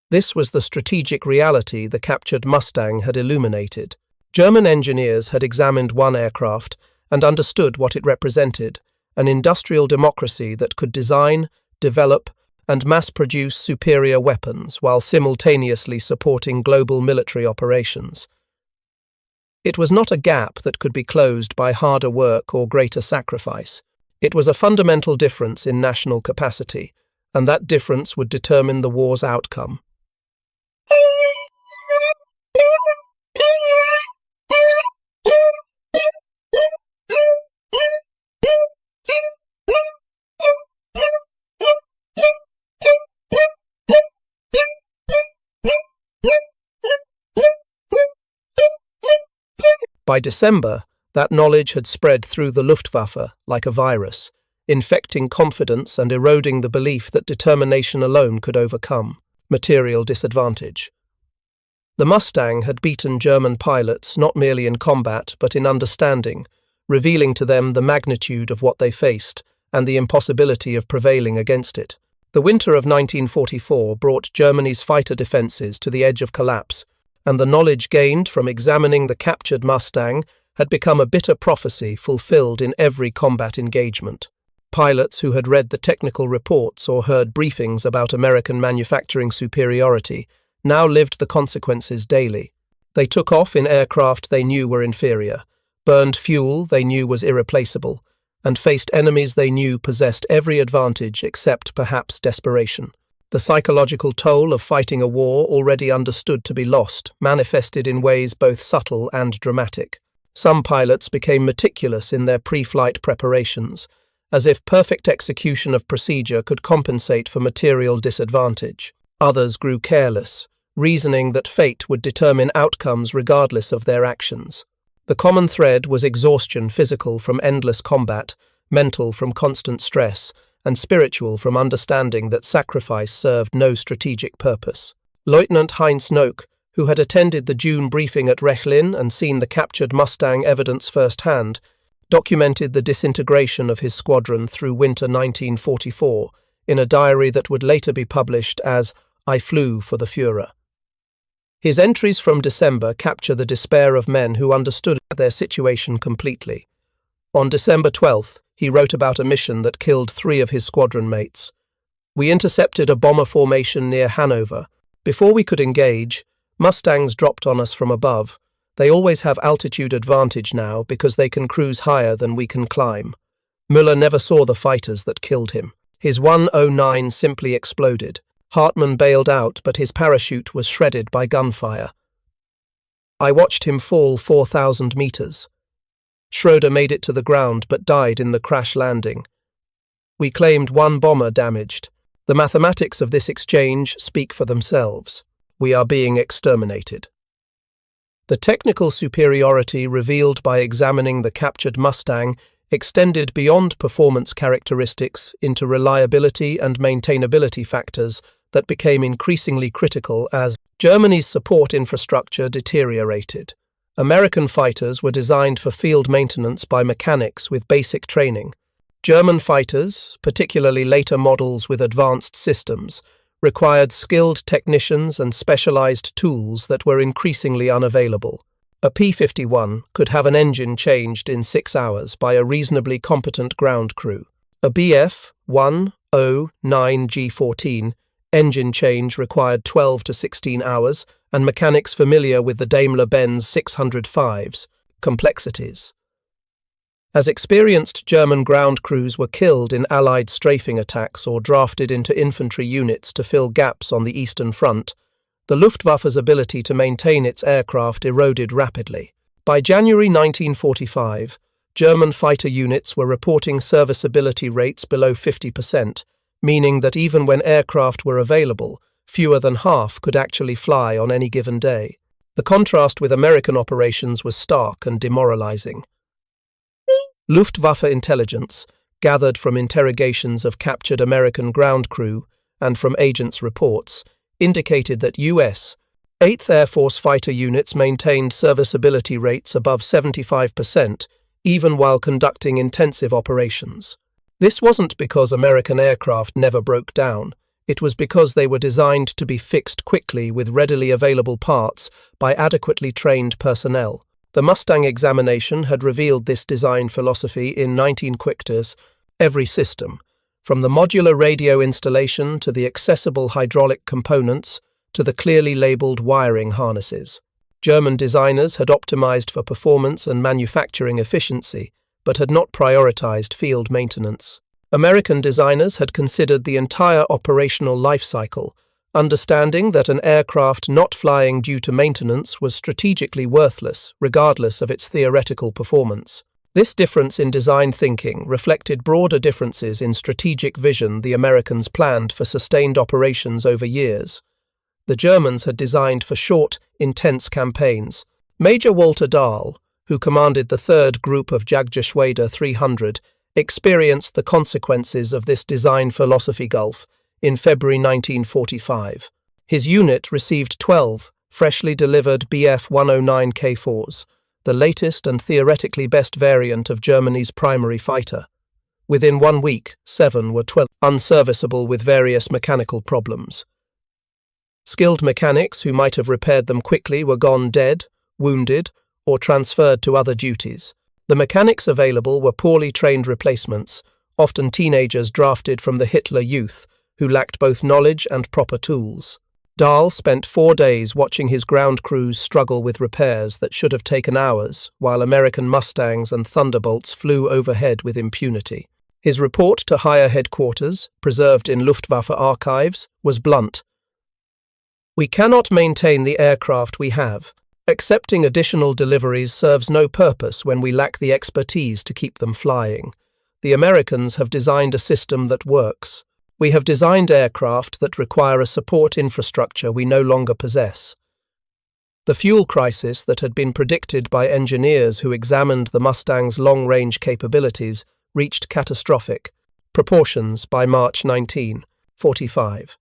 This was the strategic reality the captured Mustang had illuminated. German engineers had examined one aircraft and understood what it represented: an industrial democracy that could design, develop, and mass-produce superior weapons while simultaneously supporting global military operations. It was not a gap that could be closed by harder work or greater sacrifice. It was a fundamental difference in national capacity, and that difference would determine the war's outcome. By December, that knowledge had spread through the Luftwaffe like a virus. infecting confidence and eroding the belief that determination alone could overcome material disadvantage. The Mustang had beaten German pilots not merely in combat but in understanding, revealing to them the magnitude of what they faced and the impossibility of prevailing against it. The winter of 1944 brought Germany's fighter defences to the edge of collapse, and the knowledge gained from examining the captured Mustang had become a bitter prophecy fulfilled in every combat engagement. Pilots who had read the technical reports or heard briefings about American manufacturing superiority now lived the consequences daily. They took off in aircraft they knew were inferior, burned fuel they knew was irreplaceable, and faced enemies they knew possessed every advantage except perhaps desperation. The psychological toll of fighting a war already understood to be lost manifested in ways both subtle and dramatic. Some pilots became meticulous in their pre-flight preparations, as if perfect execution of procedure could compensate for material disadvantage. Others grew careless, reasoning that fate would determine outcomes regardless of their actions. The common thread was exhaustion, physical from endless combat, mental from constant stress, and spiritual from understanding that sacrifice served no strategic purpose. Lieutenant Heinz Nock, who had attended the June briefing at Rechlin and seen the captured Mustang evidence firsthand, documented the disintegration of his squadron through winter 1944 in a diary that would later be published as "I Flew for the Führer." His entries from December capture the despair of men who understood their situation completely. On December 12th, he wrote about a mission that killed 3 of his squadron mates. "We intercepted a bomber formation near Hanover. Before we could engage, Mustangs dropped on us from above. They always have altitude advantage now because they can cruise higher than we can climb. Müller never saw the fighters that killed him. His 109 simply exploded. Hauptmann bailed out, but his parachute was shredded by gunfire. I watched him fall 4,000 meters. Schroeder made it to the ground but died in the crash landing. We claimed 1 bomber damaged. The mathematics of this exchange speak for themselves. We are being exterminated." The technical superiority revealed by examining the captured Mustang extended beyond performance characteristics into reliability and maintainability factors that became increasingly critical as Germany's support infrastructure deteriorated. American fighters were designed for field maintenance by mechanics with basic training. German fighters, particularly later models with advanced systems, required skilled technicians and specialized tools that were increasingly unavailable. A P-51 could have an engine changed in 6 hours by a reasonably competent ground crew. A Bf-109 G14 engine change required 12 to 16 hours, and mechanics familiar with the Daimler-Benz 605's complexities. As experienced German ground crews were killed in Allied strafing attacks or drafted into infantry units to fill gaps on the Eastern Front, the Luftwaffe's ability to maintain its aircraft eroded rapidly. By January 1945, German fighter units were reporting serviceability rates below 50%, meaning that even when aircraft were available, fewer than half could actually fly on any given day. The contrast with American operations was stark and demoralizing. Luftwaffe intelligence, gathered from interrogations of captured American ground crew and from agents' reports, indicated that U.S. 8th Air Force fighter units maintained serviceability rates above 75%, even while conducting intensive operations. This wasn't because American aircraft never broke down. It was because they were designed to be fixed quickly with readily available parts by adequately trained personnel. The Mustang examination had revealed this design philosophy in 19 quickters, every system, from the modular radio installation to the accessible hydraulic components to the clearly labeled wiring harnesses. German designers had optimized for performance and manufacturing efficiency, but had not prioritized field maintenance. American designers had considered the entire operational life cycle, understanding that an aircraft not flying due to maintenance was strategically worthless, regardless of its theoretical performance. This difference in design thinking reflected broader differences in strategic vision the Americans planned for sustained operations over years. The Germans had designed for short, intense campaigns. Major Walter Dahl, who commanded the 3rd Group of Jagdgeschwader 300, experienced the consequences of this design philosophy gulf in February 1945. His unit received 12 freshly delivered Bf-109 K4s, the latest and theoretically best variant of Germany's primary fighter. Within 1 week, 7 were unserviceable with various mechanical problems. Skilled mechanics who might have repaired them quickly were gone dead, wounded, or transferred to other duties. The mechanics available were poorly trained replacements, often teenagers drafted from the Hitler Youth, who lacked both knowledge and proper tools. Dahl spent 4 days watching his ground crews struggle with repairs that should have taken hours, while American Mustangs and Thunderbolts flew overhead with impunity. His report to higher headquarters, preserved in Luftwaffe archives, was blunt. "We cannot maintain the aircraft we have. Accepting additional deliveries serves no purpose when we lack the expertise to keep them flying. The Americans have designed a system that works. We have designed aircraft that require a support infrastructure we no longer possess." The fuel crisis that had been predicted by engineers who examined the Mustang's long-range capabilities reached catastrophic proportions by March 1945.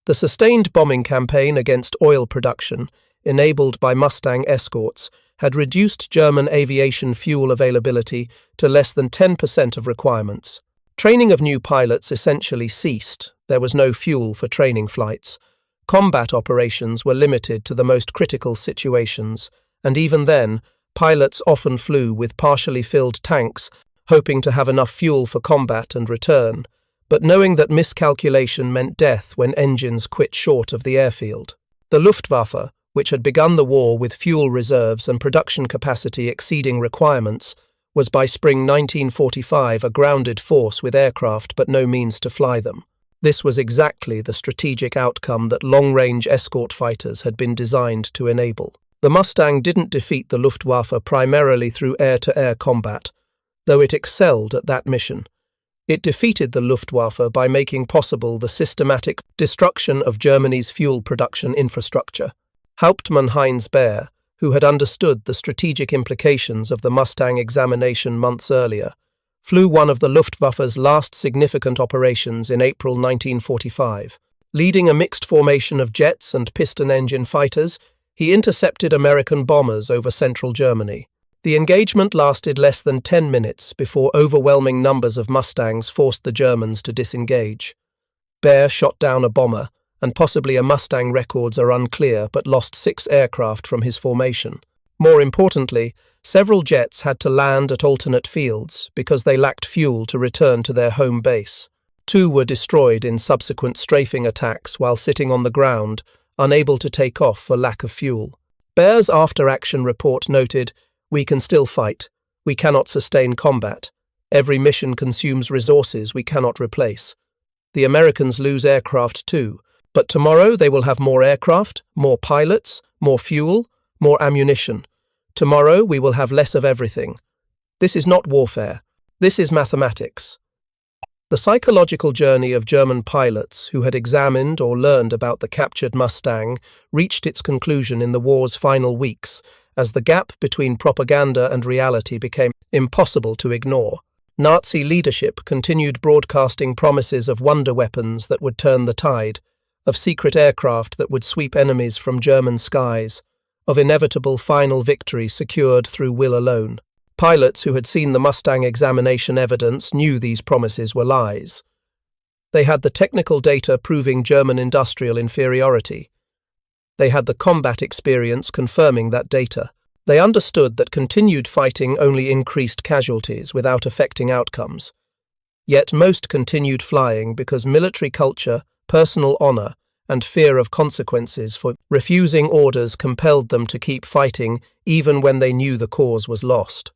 The sustained bombing campaign against oil production, enabled by Mustang escorts, had reduced German aviation fuel availability to less than 10% of requirements. Training of new pilots essentially ceased. There was no fuel for training flights. Combat operations were limited to the most critical situations, and even then, pilots often flew with partially filled tanks, hoping to have enough fuel for combat and return, but knowing that miscalculation meant death when engines quit short of the airfield. The Luftwaffe, which had begun the war with fuel reserves and production capacity exceeding requirements, was by spring 1945 a grounded force with aircraft but no means to fly them. This was exactly the strategic outcome that long-range escort fighters had been designed to enable. The Mustang didn't defeat the Luftwaffe primarily through air-to-air combat, though it excelled at that mission. It defeated the Luftwaffe by making possible the systematic destruction of Germany's fuel production infrastructure. Hauptmann Wilhelm, who had understood the strategic implications of the Mustang examination months earlier, flew one of the Luftwaffe's last significant operations in April 1945. Leading a mixed formation of jets and piston-engine fighters, he intercepted American bombers over central Germany. The engagement lasted less than 10 minutes before overwhelming numbers of Mustangs forced the Germans to disengage. Baer shot down a bomber, and possibly a Mustang records are unclear, but lost 6 aircraft from his formation. More importantly, several jets had to land at alternate fields because they lacked fuel to return to their home base. 2 were destroyed in subsequent strafing attacks while sitting on the ground, unable to take off for lack of fuel. Baer's after-action report noted, "We can still fight. We cannot sustain combat. Every mission consumes resources we cannot replace. The Americans lose aircraft too, but tomorrow they will have more aircraft, more pilots, more fuel, more ammunition. Tomorrow we will have less of everything. This is not warfare. This is mathematics." The psychological journey of German pilots who had examined or learned about the captured Mustang reached its conclusion in the war's final weeks, as the gap between propaganda and reality became impossible to ignore. Nazi leadership continued broadcasting promises of wonder weapons that would turn the tide, of secret aircraft that would sweep enemies from German skies, of inevitable final victory secured through will alone. Pilots who had seen the Mustang examination evidence knew these promises were lies. They had the technical data proving German industrial inferiority. They had the combat experience confirming that data. They understood that continued fighting only increased casualties without affecting outcomes. Yet most continued flying because military culture, personal honor, and fear of consequences for refusing orders compelled them to keep fighting even when they knew the cause was lost.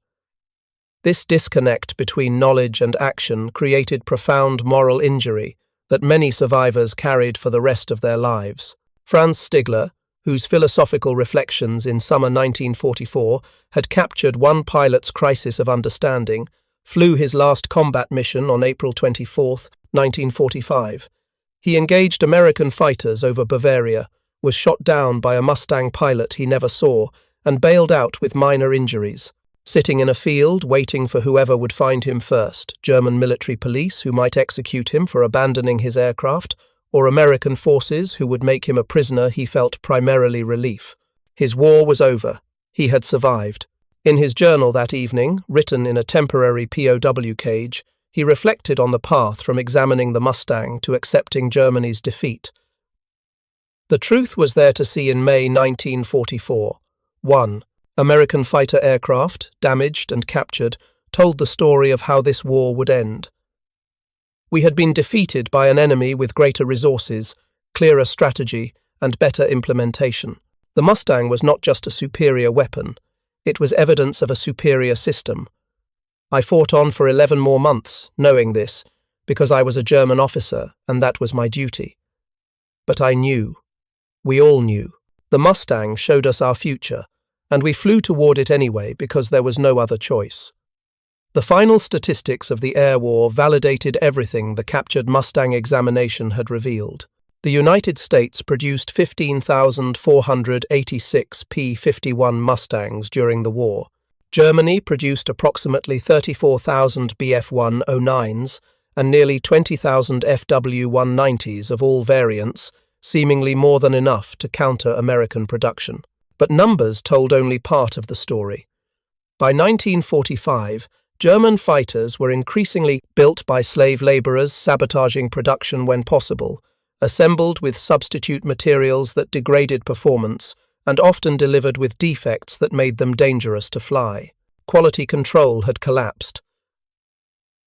This disconnect between knowledge and action created profound moral injury that many survivors carried for the rest of their lives. Franz Stigler, whose philosophical reflections in summer 1944 had captured one pilot's crisis of understanding, flew his last combat mission on April 24, 1945. He engaged American fighters over Bavaria, was shot down by a Mustang pilot he never saw, and bailed out with minor injuries. Sitting in a field, waiting for whoever would find him first, German military police who might execute him for abandoning his aircraft, or American forces who would make him a prisoner, he felt primarily relief. His war was over. He had survived. In his journal that evening, written in a temporary POW cage, he reflected on the path from examining the Mustang to accepting Germany's defeat. The truth was there to see in May 1944. 1. American fighter aircraft, damaged and captured, told the story of how this war would end. We had been defeated by an enemy with greater resources, clearer strategy, and better implementation. The Mustang was not just a superior weapon, it was evidence of a superior system. I fought on for 11 more months, knowing this, because I was a German officer, and that was my duty. But I knew. We all knew. The Mustang showed us our future, and we flew toward it anyway because there was no other choice. The final statistics of the air war validated everything the captured Mustang examination had revealed. The United States produced 15,486 P-51 Mustangs during the war. Germany produced approximately 34,000 Bf-109s and nearly 20,000 FW-190s of all variants, seemingly more than enough to counter American production. But numbers told only part of the story. By 1945, German fighters were increasingly built by slave laborers sabotaging production when possible, assembled with substitute materials that degraded performance, and often delivered with defects that made them dangerous to fly. Quality control had collapsed.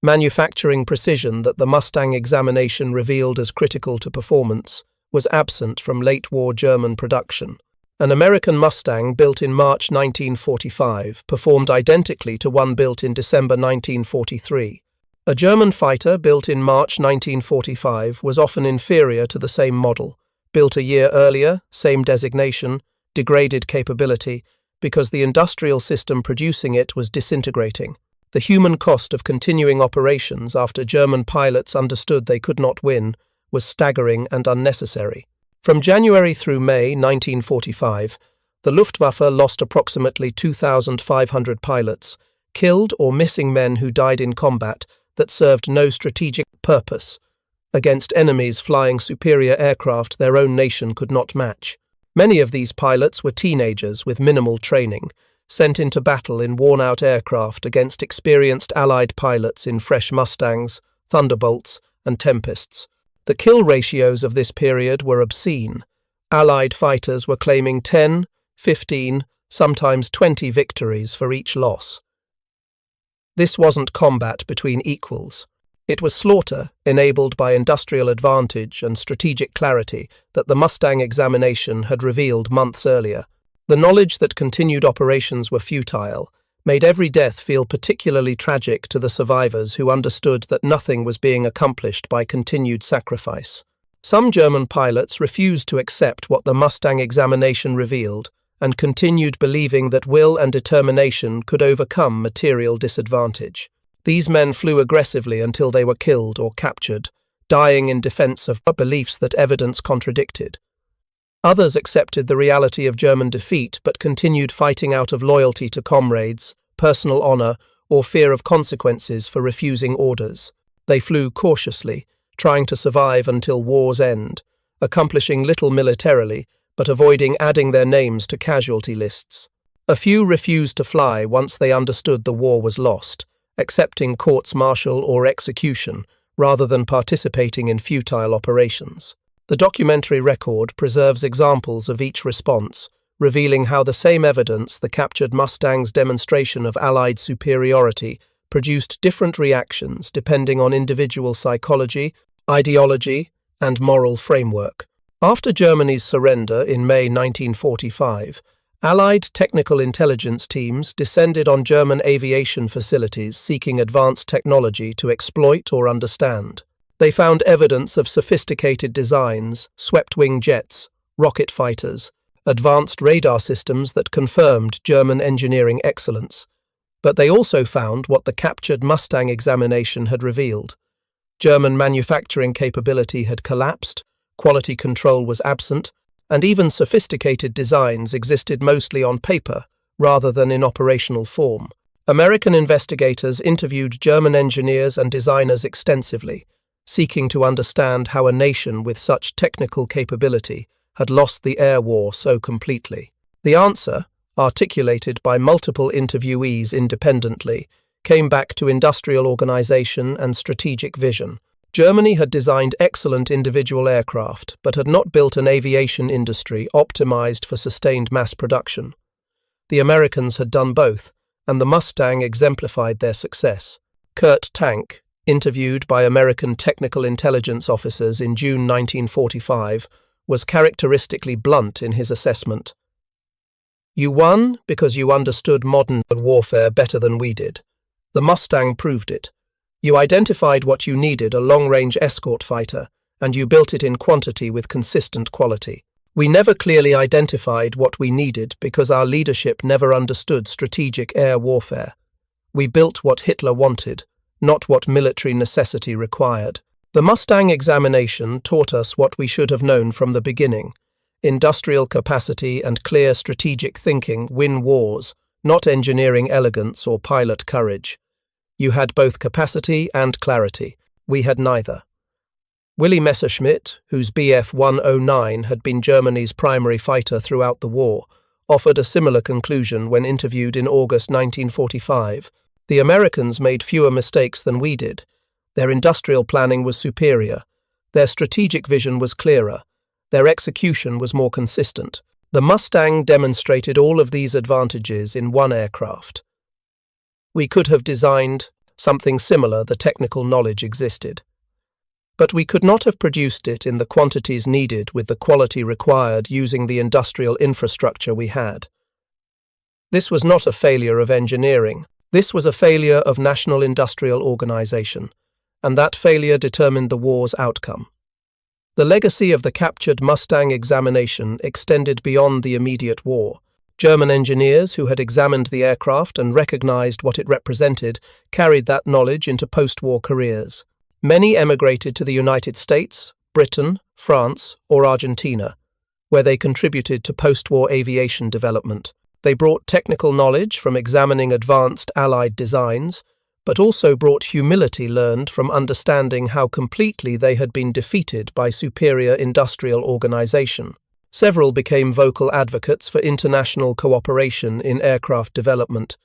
Manufacturing precision that the Mustang examination revealed as critical to performance was absent from late-war German production. An American Mustang built in March 1945 performed identically to one built in December 1943. A German fighter built in March 1945 was often inferior to the same model, built a year earlier, same designation, degraded capability, because the industrial system producing it was disintegrating. The human cost of continuing operations after German pilots understood they could not win was staggering and unnecessary. From January through May 1945, the Luftwaffe lost approximately 2,500 pilots, killed or missing men who died in combat that served no strategic purpose, against enemies flying superior aircraft their own nation could not match. Many of these pilots were teenagers with minimal training, sent into battle in worn-out aircraft against experienced Allied pilots in fresh Mustangs, Thunderbolts, and Tempests. The kill ratios of this period were obscene. Allied fighters were claiming 10, 15, sometimes 20 victories for each loss. This wasn't combat between equals. It was slaughter enabled by industrial advantage and strategic clarity that the Mustang examination had revealed months earlier. The knowledge that continued operations were futile made every death feel particularly tragic to the survivors who understood that nothing was being accomplished by continued sacrifice. Some German pilots refused to accept what the Mustang examination revealed and continued believing that will and determination could overcome material disadvantage. These men flew aggressively until they were killed or captured, dying in defense of beliefs that evidence contradicted. Others accepted the reality of German defeat but continued fighting out of loyalty to comrades, personal honor, or fear of consequences for refusing orders. They flew cautiously, trying to survive until war's end, accomplishing little militarily, but avoiding adding their names to casualty lists. A few refused to fly once they understood the war was lost, accepting courts-martial or execution rather than participating in futile operations. The documentary record preserves examples of each response, revealing how the same evidence, the captured Mustang's demonstration of Allied superiority, produced different reactions depending on individual psychology, ideology, and moral framework. After Germany's surrender in May 1945, Allied technical intelligence teams descended on German aviation facilities seeking advanced technology to exploit or understand. They found evidence of sophisticated designs, swept-wing jets, rocket fighters, advanced radar systems that confirmed German engineering excellence. But they also found what the captured Mustang examination had revealed. German manufacturing capability had collapsed, quality control was absent, and even sophisticated designs existed mostly on paper rather than in operational form. American investigators interviewed German engineers and designers extensively, seeking to understand how a nation with such technical capability had lost the air war so completely. The answer, articulated by multiple interviewees independently, came back to industrial organization and strategic vision. Germany had designed excellent individual aircraft, but had not built an aviation industry optimized for sustained mass production. The Americans had done both, and the Mustang exemplified their success. Kurt Tank, interviewed by American technical intelligence officers in June 1945, was characteristically blunt in his assessment. "You won because you understood modern warfare better than we did. The Mustang proved it. You identified what you needed, a long-range escort fighter, and you built it in quantity with consistent quality. We never clearly identified what we needed because our leadership never understood strategic air warfare. We built what Hitler wanted, not what military necessity required." The Mustang examination taught us what we should have known from the beginning. Industrial capacity and clear strategic thinking win wars, not engineering elegance or pilot courage. You had both capacity and clarity. We had neither. Willy Messerschmitt, whose Bf-109 had been Germany's primary fighter throughout the war, offered a similar conclusion when interviewed in August 1945. The Americans made fewer mistakes than we did. Their industrial planning was superior. Their strategic vision was clearer. Their execution was more consistent. The Mustang demonstrated all of these advantages in one aircraft. We could have designed something similar, the technical knowledge existed. But we could not have produced it in the quantities needed with the quality required using the industrial infrastructure we had. This was not a failure of engineering. This was a failure of national industrial organization, and that failure determined the war's outcome. The legacy of the captured Mustang examination extended beyond the immediate war. German engineers who had examined the aircraft and recognized what it represented carried that knowledge into post-war careers. Many emigrated to the United States, Britain, France, or Argentina, where they contributed to post-war aviation development. They brought technical knowledge from examining advanced Allied designs, but also brought humility learned from understanding how completely they had been defeated by superior industrial organization. Several became vocal advocates for international cooperation in aircraft development,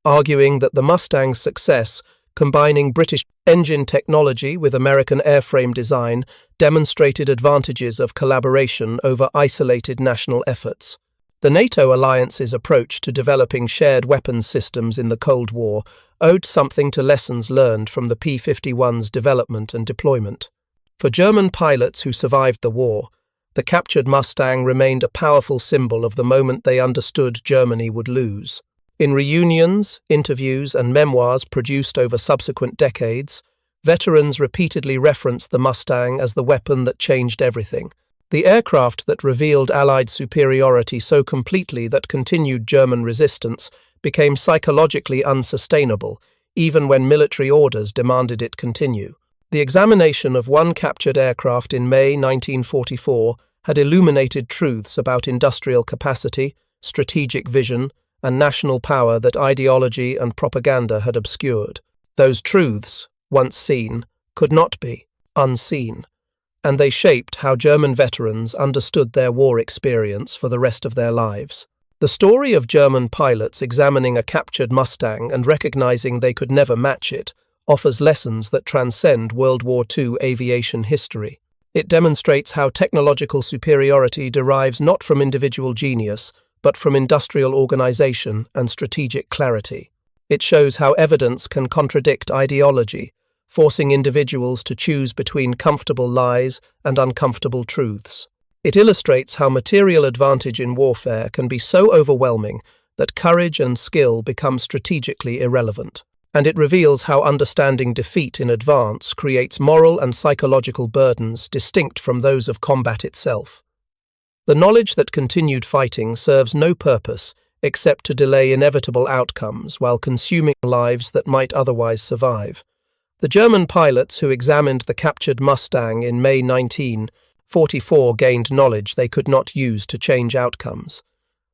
arguing that the Mustang's success, combining British engine technology with American airframe design, demonstrated advantages of collaboration over isolated national efforts. The NATO alliance's approach to developing shared weapons systems in the Cold War owed something to lessons learned from the P-51's development and deployment. For German pilots who survived the war, the captured Mustang remained a powerful symbol of the moment they understood Germany would lose. In reunions, interviews, and memoirs produced over subsequent decades, veterans repeatedly referenced the Mustang as the weapon that changed everything. The aircraft that revealed Allied superiority so completely that continued German resistance became psychologically unsustainable, even when military orders demanded it continue. The examination of one captured aircraft in May 1944 had illuminated truths about industrial capacity, strategic vision, and national power that ideology and propaganda had obscured. Those truths, once seen, could not be unseen, and they shaped how German veterans understood their war experience for the rest of their lives. The story of German pilots examining a captured Mustang and recognizing they could never match it offers lessons that transcend World War II aviation history. It demonstrates how technological superiority derives not from individual genius, but from industrial organization and strategic clarity. It shows how evidence can contradict ideology, forcing individuals to choose between comfortable lies and uncomfortable truths. It illustrates how material advantage in warfare can be so overwhelming that courage and skill become strategically irrelevant. And it reveals how understanding defeat in advance creates moral and psychological burdens distinct from those of combat itself. The knowledge that continued fighting serves no purpose except to delay inevitable outcomes while consuming lives that might otherwise survive. The German pilots who examined the captured Mustang in May 1944 gained knowledge they could not use to change outcomes.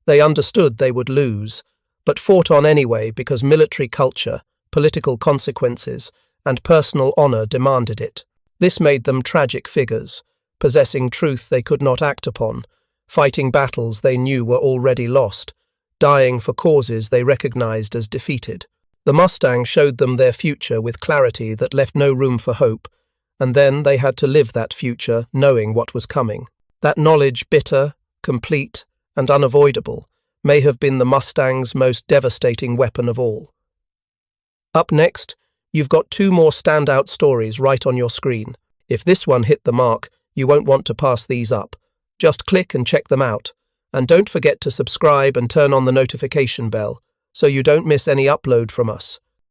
They understood they would lose, but fought on anyway because military culture, political consequences, and personal honor demanded it. This made them tragic figures, possessing truth they could not act upon, fighting battles they knew were already lost, dying for causes they recognized as defeated. The Mustang showed them their future with clarity that left no room for hope, and then they had to live that future knowing what was coming. That knowledge, bitter, complete, and unavoidable, may have been the Mustang's most devastating weapon of all. Up next, you've got two more standout stories right on your screen. If this one hit the mark, you won't want to pass these up. Just click and check them out. And don't forget to subscribe and turn on the notification bell so you don't miss any upload from us.